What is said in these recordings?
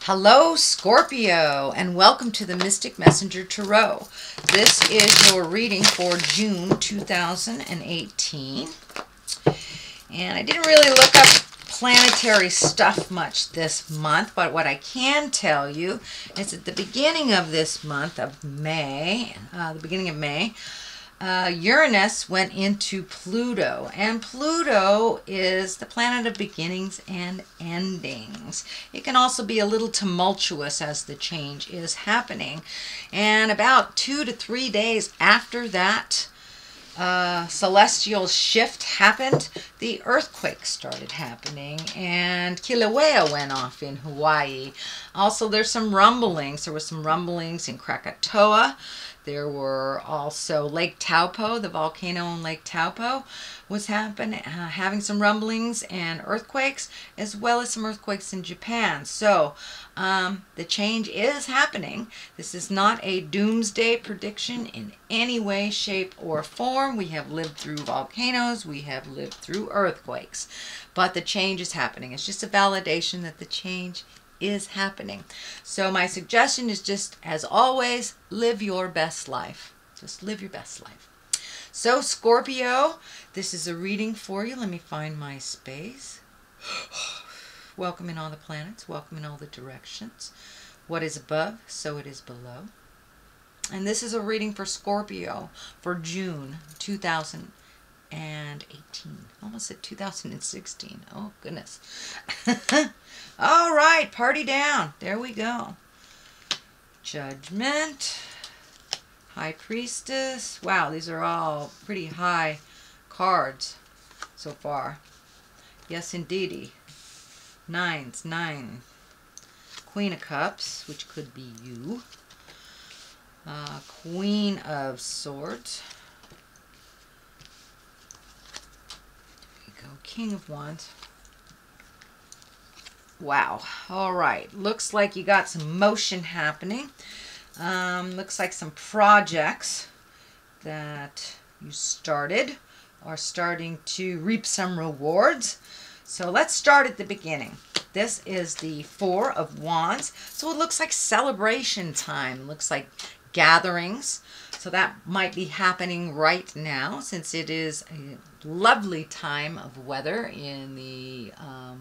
Hello, Scorpio, and welcome to the Mystic Messenger Tarot. This is your reading for June 2018. And I didn't really look up planetary stuff much this month, but what I can tell you is at the beginning of this month of May, Uranus went into Pluto, and Pluto is the planet of beginnings and endings. It can also be a little tumultuous as the change is happening. And about 2 to 3 days after that celestial shift happened, the earthquake started happening, and Kilauea went off in Hawaii. Also, there's some rumblings. There were some rumblings in Krakatoa. There were also Lake Taupo, the volcano in Lake Taupo was having some rumblings and earthquakes, as well as some earthquakes in Japan. So the change is happening. This is not a doomsday prediction in any way, shape, or form. We have lived through volcanoes. We have lived through earthquakes. But the change is happening. It's just a validation that the change is happening. So my suggestion is just, as always, live your best life. Just live your best life. So Scorpio, this is a reading for you. Let me find my space. Welcome in all the planets. Welcome in all the directions. What is above, so it is below. And this is a reading for Scorpio for June 2018. Almost at 2016. Oh, goodness. All right, party down. There we go. Judgment. High Priestess. Wow, these are all pretty high cards so far. Yes, indeedy. Nines, 9. Queen of Cups, which could be you. Queen of Swords. There we go. King of Wands. Wow. All right. Looks like you got some motion happening. Looks like some projects that you started are starting to reap some rewards. So let's start at the beginning. This is the Four of Wands. So it looks like celebration time. Looks like gatherings. So that might be happening right now, since it is a lovely time of weather in the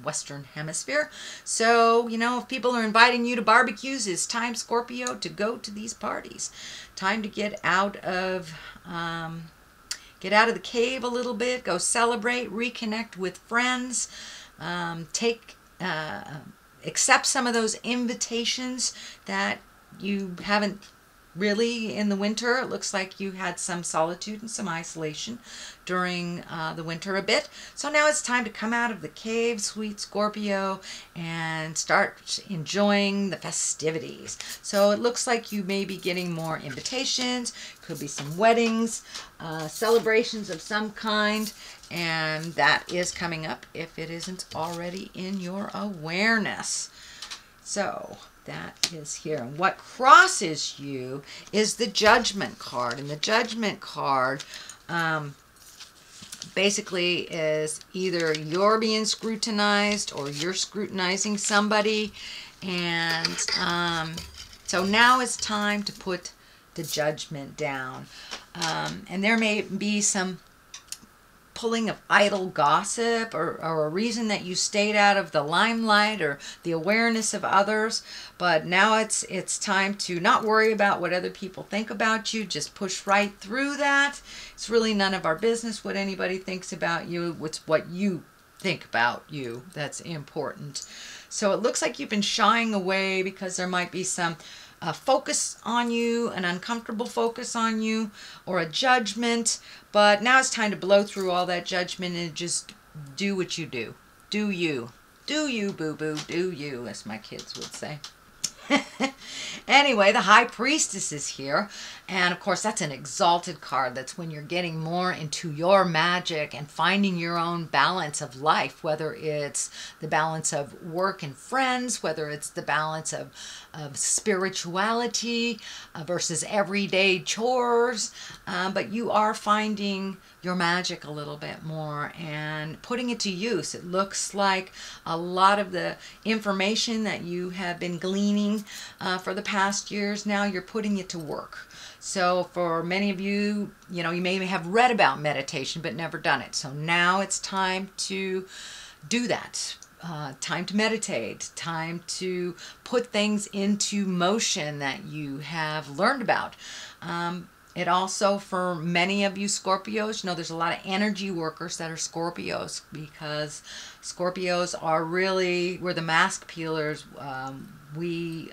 Western Hemisphere. So, you know, if people are inviting you to barbecues, it's time, Scorpio, to go to these parties. Time to get out of the cave a little bit, go celebrate, reconnect with friends, accept some of those invitations that you haven't really in the winter. It looks like you had some solitude and some isolation during the winter a bit. So now it's time to come out of the cave, sweet Scorpio, and start enjoying the festivities. So it looks like you may be getting more invitations. Could be some weddings, celebrations of some kind, and that is coming up if it isn't already in your awareness. So that is here. And what crosses you is the Judgment card. And the Judgment card basically is either you're being scrutinized or you're scrutinizing somebody. And so now it's time to put the judgment down. And there may be some pulling of idle gossip or a reason that you stayed out of the limelight or the awareness of others. But now it's time to not worry about what other people think about you. Just push right through that. It's really none of our business what anybody thinks about you. It's what you think about you that's important. So it looks like you've been shying away because there might be some focus on you, an uncomfortable focus on you, or a judgment. But now it's time to blow through all that judgment and just do what you do. Do you. Do you, boo-boo. Do you, as my kids would say. Anyway, the High Priestess is here. And of course, that's an exalted card. That's when you're getting more into your magic and finding your own balance of life, whether it's the balance of work and friends, whether it's the balance of spirituality versus everyday chores. But you are finding your magic a little bit more and putting it to use. It looks like a lot of the information that you have been gleaning for the past years, now you're putting it to work. So for many of you, you may have read about meditation but never done it. So now it's time to do that. Time to meditate, time to put things into motion that you have learned about. It also, for many of you Scorpios, there's a lot of energy workers that are Scorpios, because Scorpios are really, we're the mask peelers. We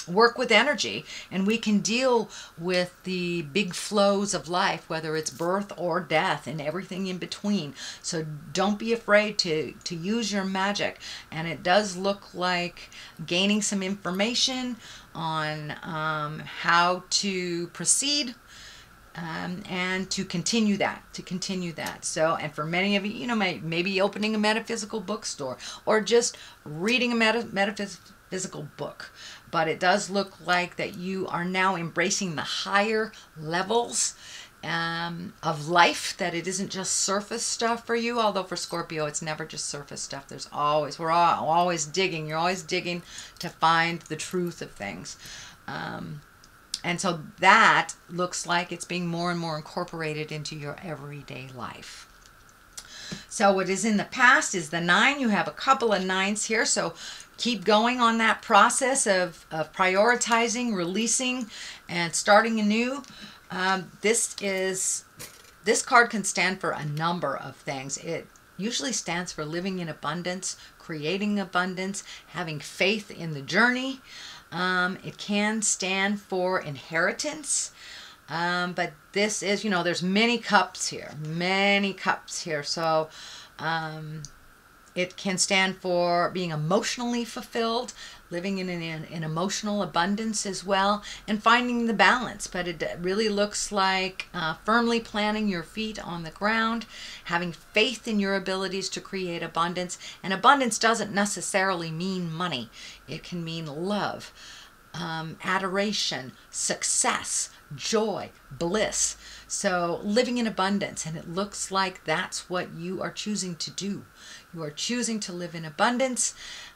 work with energy, and we can deal with the big flows of life, whether it's birth or death and everything in between. So don't be afraid to use your magic. And it does look like gaining some information on how to proceed and to continue that. So, and for many of you, maybe opening a metaphysical bookstore or just reading a metaphysical book. But it does look like that you are now embracing the higher levels of life, that it isn't just surface stuff for you. Although for Scorpio, it's never just surface stuff. We're always digging. You're always digging to find the truth of things. And so that looks like it's being more and more incorporated into your everyday life. So what is in the past is the 9. You have a couple of 9s here. So keep going on that process of prioritizing, releasing, and starting anew. This card can stand for a number of things. It usually stands for living in abundance, creating abundance, having faith in the journey. It can stand for inheritance. But this is, there's many cups here. So it can stand for being emotionally fulfilled, living in an emotional abundance as well, and finding the balance. But it really looks like firmly planting your feet on the ground, having faith in your abilities to create abundance. And abundance doesn't necessarily mean money. It can mean love, adoration, success, joy, bliss. So living in abundance, and it looks like that's what you are choosing to do. You are choosing to live in abundance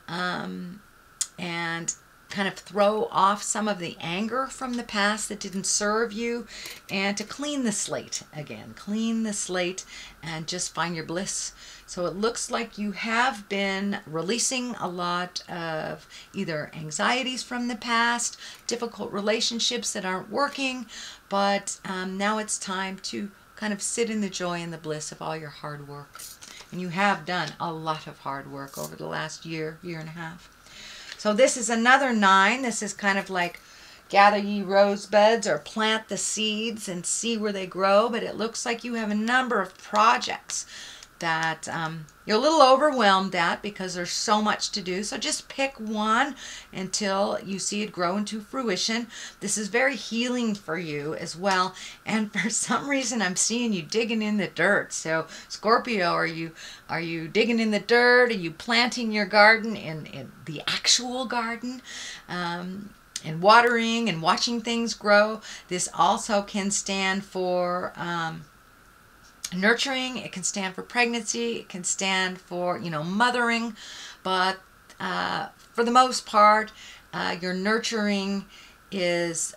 and kind of throw off some of the anger from the past that didn't serve you, and to clean the slate again. Clean the slate and just find your bliss. So it looks like you have been releasing a lot of either anxieties from the past, difficult relationships that aren't working, but now it's time to kind of sit in the joy and the bliss of all your hard work. And you have done a lot of hard work over the last year and a half. So this is another 9. This is kind of like gather ye rosebuds or plant the seeds and see where they grow. But it looks like you have a number of projects that you're a little overwhelmed at because there's so much to do. So just pick one until you see it grow into fruition. This is very healing for you as well. And for some reason, I'm seeing you digging in the dirt. So Scorpio, are you digging in the dirt? Are you planting your garden in the actual garden? And watering and watching things grow. This also can stand for nurturing. It can stand for pregnancy. It can stand for, mothering. But for the most part, your nurturing is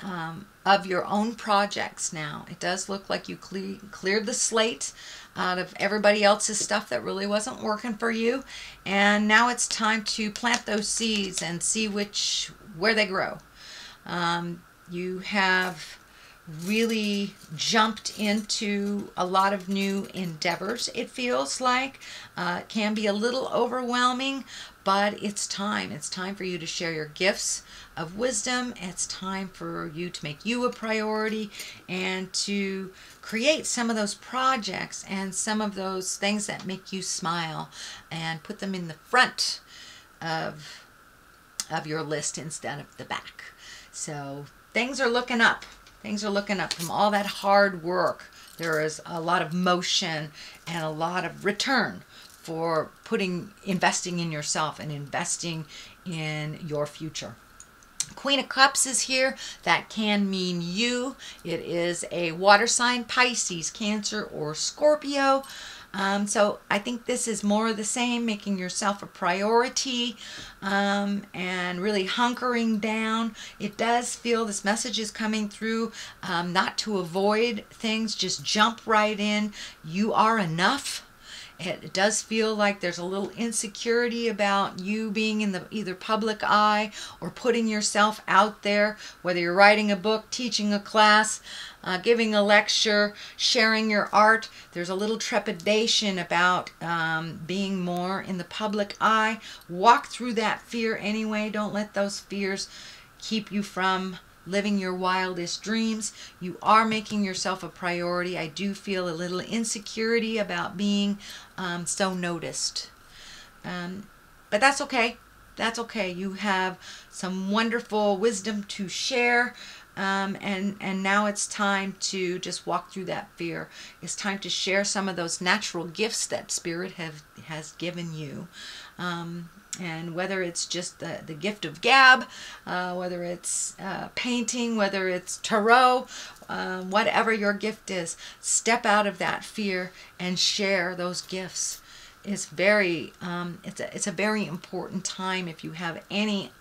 of your own projects now. It does look like you cleared the slate out of everybody else's stuff that really wasn't working for you. And now it's time to plant those seeds and see where they grow. You have really jumped into a lot of new endeavors, it feels like. It can be a little overwhelming, but it's time. It's time for you to share your gifts of wisdom. It's time for you to make you a priority and to create some of those projects and some of those things that make you smile and put them in the front of your list instead of the back. So things are looking up. Things are looking up from all that hard work. There is a lot of motion and a lot of return for investing in yourself and investing in your future. Queen of Cups is here. That can mean you. It is a water sign, Pisces, Cancer, or Scorpio. So I think this is more of the same, making yourself a priority and really hunkering down. It does feel this message is coming through, not to avoid things, just jump right in. You are enough. It does feel like there's a little insecurity about you being in the either public eye or putting yourself out there, whether you're writing a book, teaching a class, giving a lecture, sharing your art. There's a little trepidation about being more in the public eye. Walk through that fear anyway. Don't let those fears keep you from living your wildest dreams. You are making yourself a priority. I do feel a little insecurity about being so noticed. But that's okay. That's okay. You have some wonderful wisdom to share. And now it's time to just walk through that fear. It's time to share some of those natural gifts that Spirit has given you. And whether it's just the gift of gab, whether it's painting, whether it's tarot, whatever your gift is, step out of that fear and share those gifts. It's very, it's a very important time if you have any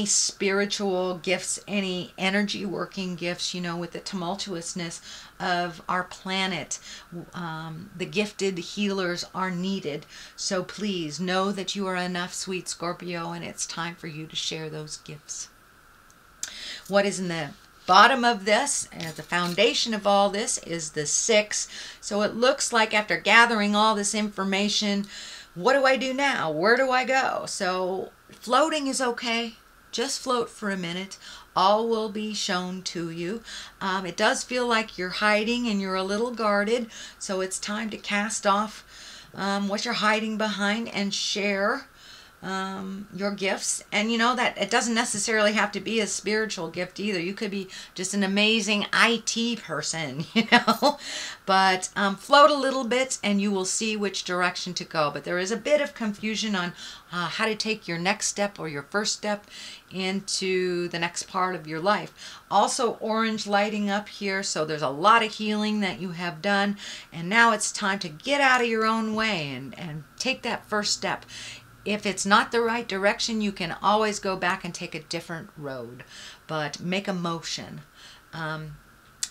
spiritual gifts, any energy working gifts, you know, with the tumultuousness of our planet. The gifted healers are needed. So please know that you are enough, sweet Scorpio, and it's time for you to share those gifts. What is in the bottom of this, the foundation of all this, is the 6. So it looks like after gathering all this information, what do I do now? Where do I go? So floating is okay. Just float for a minute. All will be shown to you. It does feel like you're hiding and you're a little guarded. So it's time to cast off what you're hiding behind and share your gifts. And you know that it doesn't necessarily have to be a spiritual gift either. You could be just an amazing IT person, you know. But float a little bit and you will see which direction to go. But there is a bit of confusion on how to take your next step or your first step into the next part of your life. Also orange lighting up here, so there's a lot of healing that you have done, and now it's time to get out of your own way and take that first step. If it's not the right direction, you can always go back and take a different road, but make a motion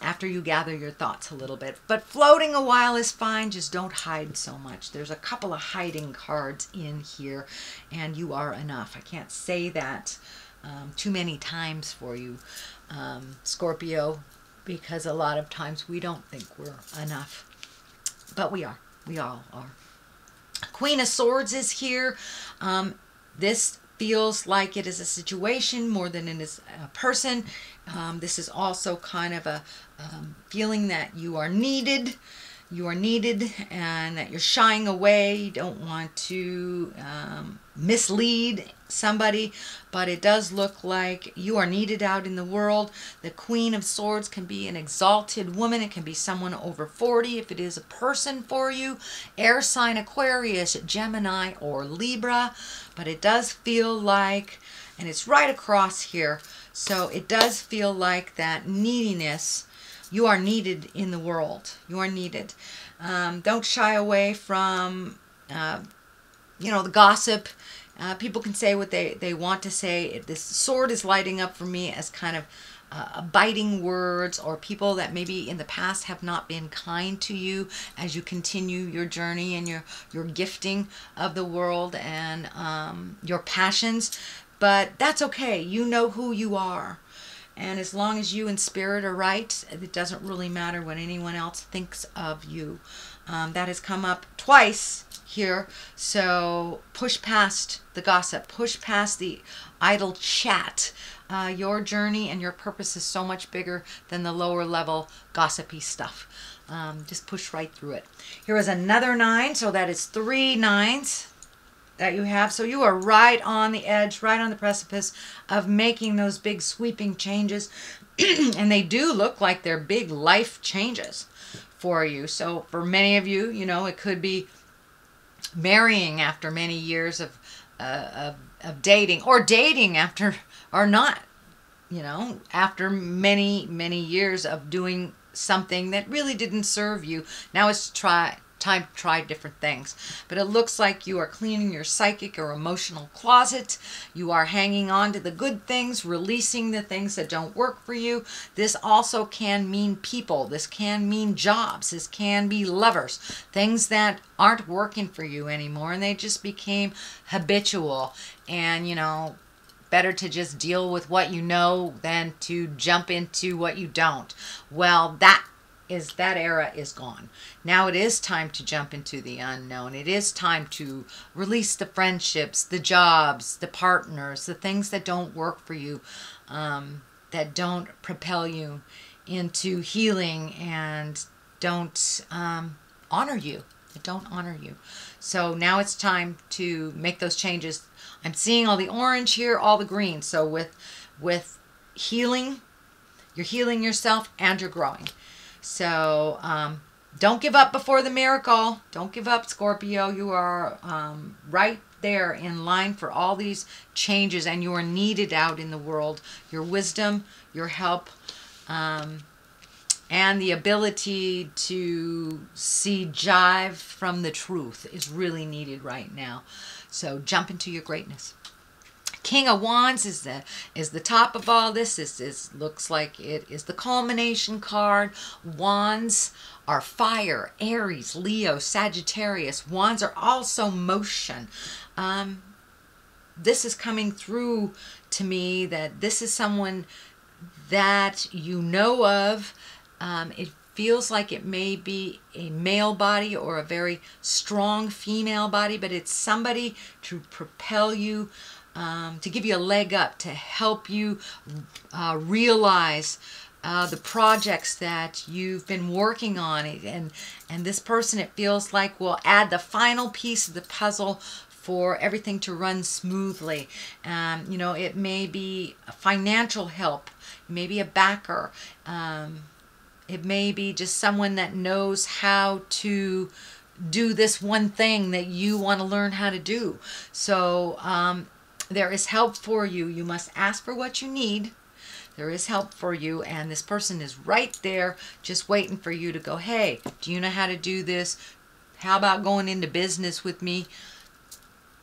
after you gather your thoughts a little bit. But floating a while is fine, just don't hide so much. There's a couple of hiding cards in here, and you are enough. I can't say that too many times for you, Scorpio, because a lot of times we don't think we're enough, but we are. We all are. Queen of Swords is here. This feels like it is a situation more than it is a person. This is also kind of a feeling that you are needed. You are needed and that you're shying away. You don't want to mislead somebody, but it does look like you are needed out in the world. The Queen of Swords can be an exalted woman. It can be someone over 40 if it is a person for you. Air sign Aquarius, Gemini, or Libra. But it does feel like, and it's right across here, so it does feel like that neediness. You are needed in the world. You are needed. Don't shy away from, you know, the gossip. People can say what they want to say. This sword is lighting up for me as kind of biting words, or people that maybe in the past have not been kind to you as you continue your journey and your gifting of the world and your passions. But that's okay. You know who you are. And as long as you and Spirit are right, it doesn't really matter what anyone else thinks of you. That has come up twice here. So push past the gossip. Push past the idle chat. Your journey and your purpose is so much bigger than the lower level gossipy stuff. Just push right through it. Here is another 9. So that is 3 9s. That you have. So you are right on the edge, right on the precipice of making those big sweeping changes. And they do look like they're big life changes for you. So for many of you, you know, it could be marrying after many years of of dating, or dating after, or not, you know, after many, many years of doing something that really didn't serve you. Now it's time to try different things. But it looks like you are cleaning your psychic or emotional closet. You are hanging on to the good things, releasing the things that don't work for you. This also can mean people. This can mean jobs. This can be lovers. Things that aren't working for you anymore, and they just became habitual. And, you know, better to just deal with what you know than to jump into what you don't. Well, that era is gone. Now it is time to jump into the unknown. It is time to release the friendships, the jobs, the partners, the things that don't work for you, that don't propel you into healing and don't honor you. That don't honor you. So now it's time to make those changes. I'm seeing all the orange here, all the green. So with healing, you're healing yourself and you're growing. So don't give up before the miracle. Don't give up, Scorpio. You are right there in line for all these changes, and you are needed out in the world. Your wisdom, your help, and the ability to see jive from the truth is really needed right now. So jump into your greatness. King of Wands is the top of all this. This looks like it is the culmination card. Wands are fire, Aries, Leo, Sagittarius. Wands are also motion. This is coming through to me that this is someone that you know of. It feels like it may be a male body or a very strong female body, but it's somebody to propel you, to give you a leg up, to help you realize the projects that you've been working on. And this person, it feels like, will add the final piece of the puzzle for everything to run smoothly. You know, it may be a financial help, it may be a backer, it may be just someone that knows how to do this one thing that you want to learn how to do. So there is help for you. You must ask for what you need. There is help for you, and this person is right there just waiting for you to go, hey, do you know how to do this? How about going into business with me?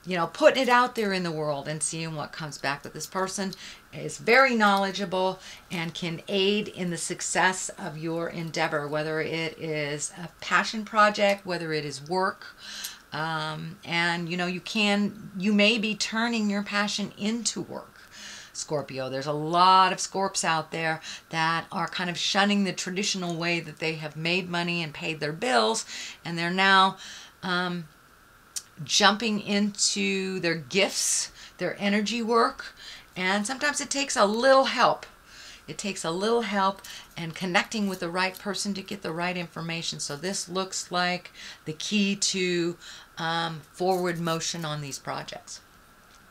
You know, putting it out there in the world and seeing what comes back. But this person is very knowledgeable and can aid in the success of your endeavor, whether it is a passion project, whether it is work. And, you know, you may be turning your passion into work, Scorpio. There's a lot of Scorps out there that are kind of shunning the traditional way that they have made money and paid their bills, and they're now jumping into their gifts, their energy work, and sometimes it takes a little help. It takes a little help and connecting with the right person to get the right information. So this looks like the key to forward motion on these projects.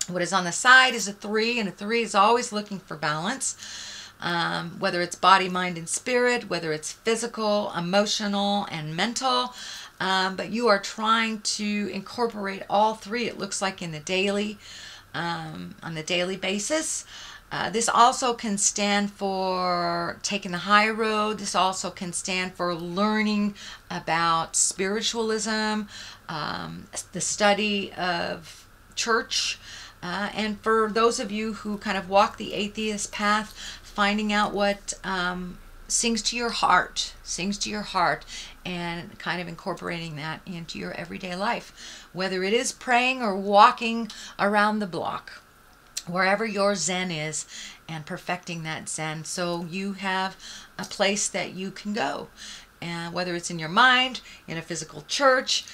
What is on the side is a 3, and a 3 is always looking for balance, whether it's body, mind, and spirit, whether it's physical, emotional, and mental. But you are trying to incorporate all 3, it looks like, in the daily, on the daily basis. This also can stand for taking the high road. This also can stand for learning about spiritualism, the study of church, and for those of you who kind of walk the atheist path, finding out what sings to your heart, and kind of incorporating that into your everyday life, whether it is praying or walking around the block, wherever your Zen is, and perfecting that Zen so you have a place that you can go. And whether it's in your mind, in a physical church,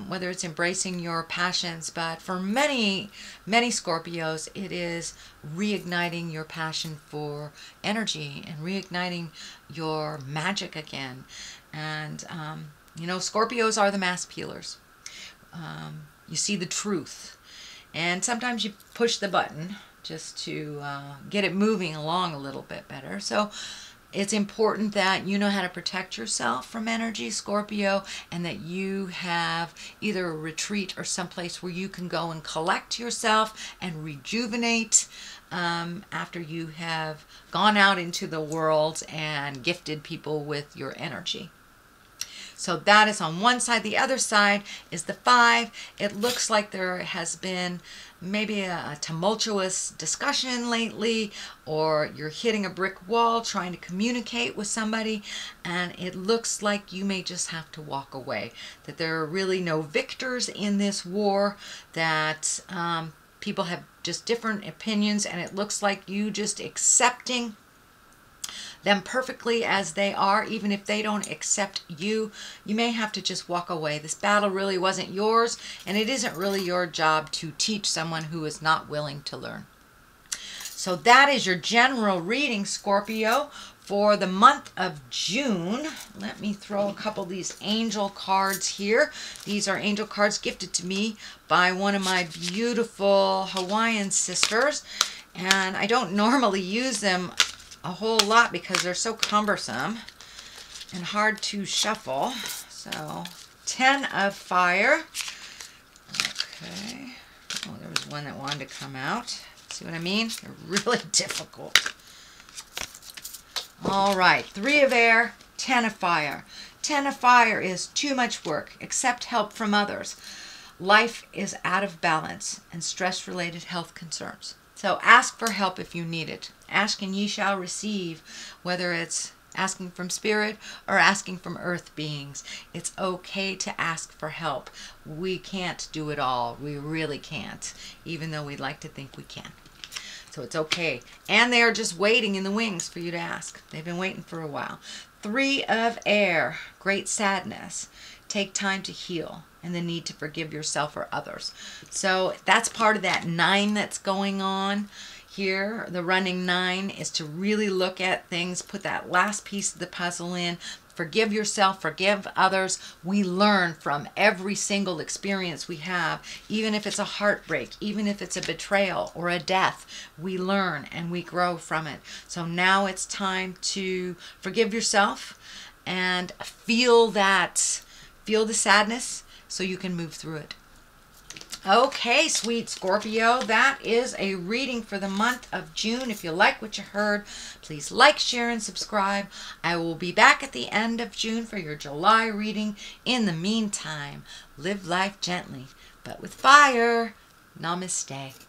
whether it's embracing your passions. But for many, many Scorpios, it is reigniting your passion for energy and reigniting your magic again. And, you know, Scorpios are the mask peelers. You see the truth. And sometimes you push the button just to get it moving along a little bit better. So It's important that you know how to protect yourself from energy, Scorpio, and that you have either a retreat or someplace where you can go and collect yourself and rejuvenate after you have gone out into the world and gifted people with your energy. So that is on one side. The other side is the 5. It looks like there has been maybe a tumultuous discussion lately, or you're hitting a brick wall trying to communicate with somebody, and it looks like you may just have to walk away. That there are really no victors in this war, that people have just different opinions, and it looks like you just accepting them perfectly as they are. Even if they don't accept you, you may have to just walk away. This battle really wasn't yours, and it isn't really your job to teach someone who is not willing to learn. So that is your general reading, Scorpio, for the month of June. Let me throw a couple of these angel cards here. These are angel cards gifted to me by one of my beautiful Hawaiian sisters, and I don't normally use them a whole lot because they're so cumbersome and hard to shuffle. So 10 of fire. Okay. Oh, there was one that wanted to come out. See what I mean? They're really difficult. All right. 3 of air, 10 of fire. 10 of fire is too much work. Accept help from others. Life is out of balance and stress-related health concerns. So ask for help if you need it. Ask and ye shall receive, whether it's asking from spirit or asking from earth beings. It's okay to ask for help. We can't do it all. We really can't, even though we'd like to think we can. So it's okay. And they are just waiting in the wings for you to ask. They've been waiting for a while. 3 of air, great sadness. Take time to heal and the need to forgive yourself or others. So that's part of that 9 that's going on here. The running 9 is to really look at things, put that last piece of the puzzle in, forgive yourself, forgive others. We learn from every single experience we have, even if it's a heartbreak, even if it's a betrayal or a death, we learn and we grow from it. So now it's time to forgive yourself and feel that, feel the sadness so you can move through it. Okay, sweet Scorpio, that is a reading for the month of June. If you like what you heard, please like, share, and subscribe. I will be back at the end of June for your July reading. In the meantime, live life gently, but with fire. Namaste.